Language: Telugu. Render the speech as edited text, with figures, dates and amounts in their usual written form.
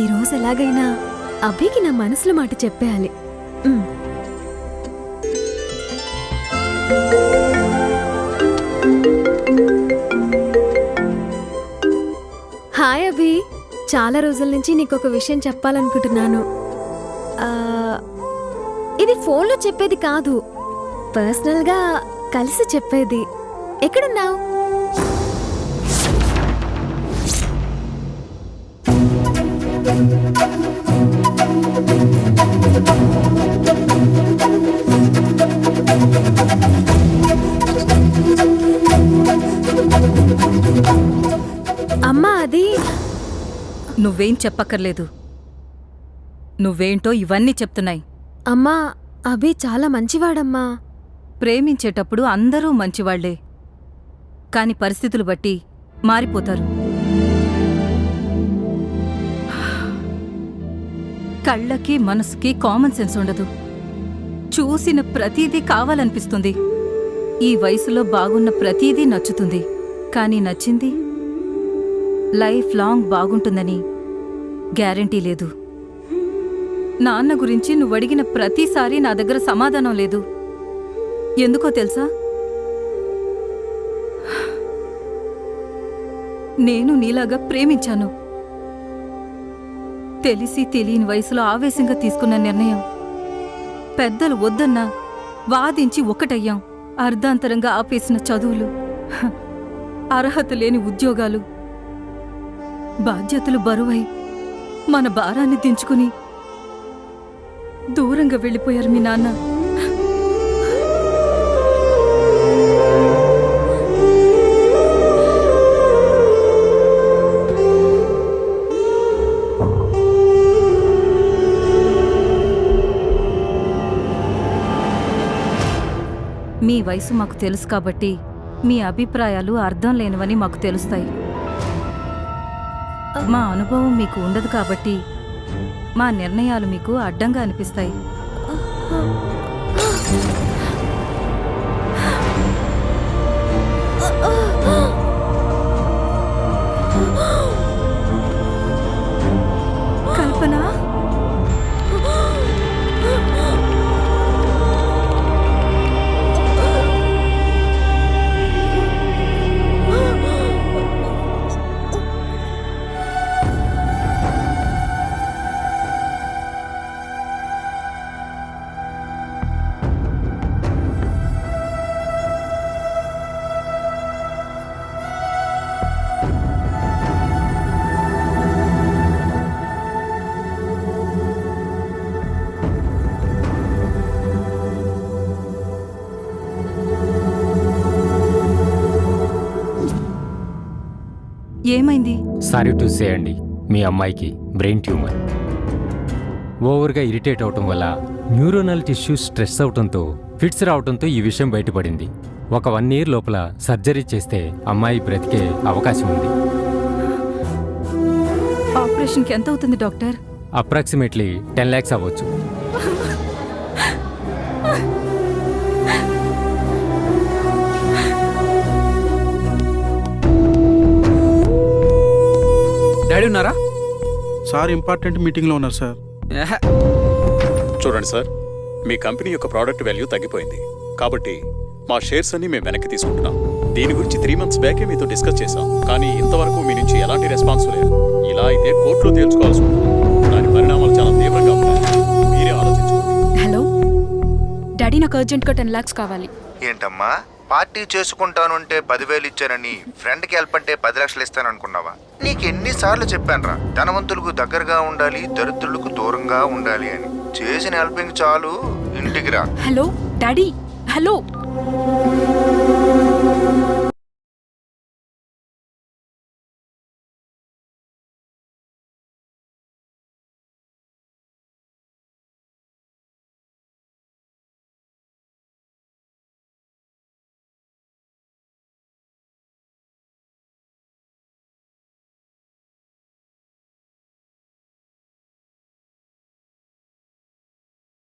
ఈరోజు ఎలాగైనా అభికి నా మనసులో మాట చెప్పేయాలి. హాయ్ అభి, చాలా రోజుల నుంచి నీకొక విషయం చెప్పాలనుకుంటున్నాను. ఇది ఫోన్లో చెప్పేది కాదు, పర్సనల్గా కలిసి చెప్పేది. ఎక్కడున్నావు? అమ్మా, అది నువ్వేం చెప్పక్కర్లేదు. నువ్వేంటో ఇవన్నీ చెప్తున్నాయి. అమ్మా, అభి చాలా మంచివాడమ్మా. ప్రేమించేటప్పుడు అందరూ మంచివాళ్లే, కాని పరిస్థితులు బట్టి మారిపోతారు. కళ్ళకి మనసుకి కామన్ సెన్స్ ఉండదు. చూసిన ప్రతీదీ కావాలనిపిస్తుంది. ఈ వయసులో బాగున్న ప్రతీదీ నచ్చుతుంది. కానీ నచ్చింది లైఫ్ లాంగ్ బాగుంటుందని గ్యారంటీ లేదు. నాన్న గురించి నువ్వడిగిన ప్రతిసారి నా దగ్గర సమాధానం లేదు. ఎందుకో తెలుసా? నేను నీలాగా ప్రేమించాను. తెలిసి తెలియని వయసులో ఆవేశంగా తీసుకున్న నిర్ణయం. పెద్దలు వద్దన్నా వాదించి ఒక్కటయ్యాం. అర్ధాంతరంగా ఆపేసిన చదువులు, అర్హత లేని ఉద్యోగాలు, బాధ్యతలు బరువై మన భారాన్ని దించుకుని దూరంగా వెళ్ళిపోయారు మీ నాన్న. మీ వయసు మాకు తెలుసు కాబట్టి మీ అభిప్రాయాలు అర్థం లేనివని మాకు తెలుస్తాయి. మా అనుభవం మీకు ఉండదు కాబట్టి మా నిర్ణయాలు మీకు అడ్డంగా అనిపిస్తాయి. కల్పన, ఏమైంది? సారీ టు సే అండి, మీ అమ్మాయికి బ్రెయిన్ ట్యూమర్. ఓవర్గా ఇరిటేట్ అవటం వల్ల న్యూరోనల్ టిష్యూ స్ట్రెస్ అవటంతో ఫిట్స్ రావడంతో ఈ విషయం బయటపడింది. ఒక 1 year లోపల సర్జరీ చేస్తే అమ్మాయి బ్రతికే అవకాశం ఉంది. ఆపరేషన్కి ఎంత అవుతుంది డాక్టర్? అప్రాక్సిమేట్లీ 10 lakhs అవ్వచ్చు. డాడీ ఉన్నారా? సార్ ఇంపార్టెంట్ మీటింగ్లో ఉన్నారు సార్. చూడండి సార్, మీ కంపెనీ యొక్క ప్రోడక్ట్ వాల్యూ తగ్గిపోయింది కాబట్టి మా షేర్స్ అన్ని మేము వెనక్కి తీసుకుంటున్నాం. దీని గురించి 3 months బ్యాకే మీతో డిస్కస్ చేశాం, కానీ ఇంతవరకు మీ నుంచి ఎలాంటి రెస్పాన్స్ లేదు. ఇలా అయితే కోర్టులో తేల్చుకోవాల్సి ఉంటుంది. దాని పరిణామాలు చాలా తీవ్రంగా ఉంటాయి. మీరే ఆలోచించుకోండి. హలో డాడీ, నాకు అర్జెంట్గా 10 lakhs కావాలి. ఏంటమ్మా, పార్టీ చేసుకుంటానుంటే 10,000 ఇచ్చానని ఫ్రెండ్కి హెల్ప్ అంటే 10 లక్షలు ఇస్తాననుకున్నావా? నీకు ఎన్నిసార్లు చెప్పానురా, ధనవంతులకు దగ్గరగా ఉండాలి, దరిద్రులకు దూరంగా ఉండాలి అని. చేసిన హెల్పింగ్ చాలు, ఇంటికి రా. Hello daddy, hello.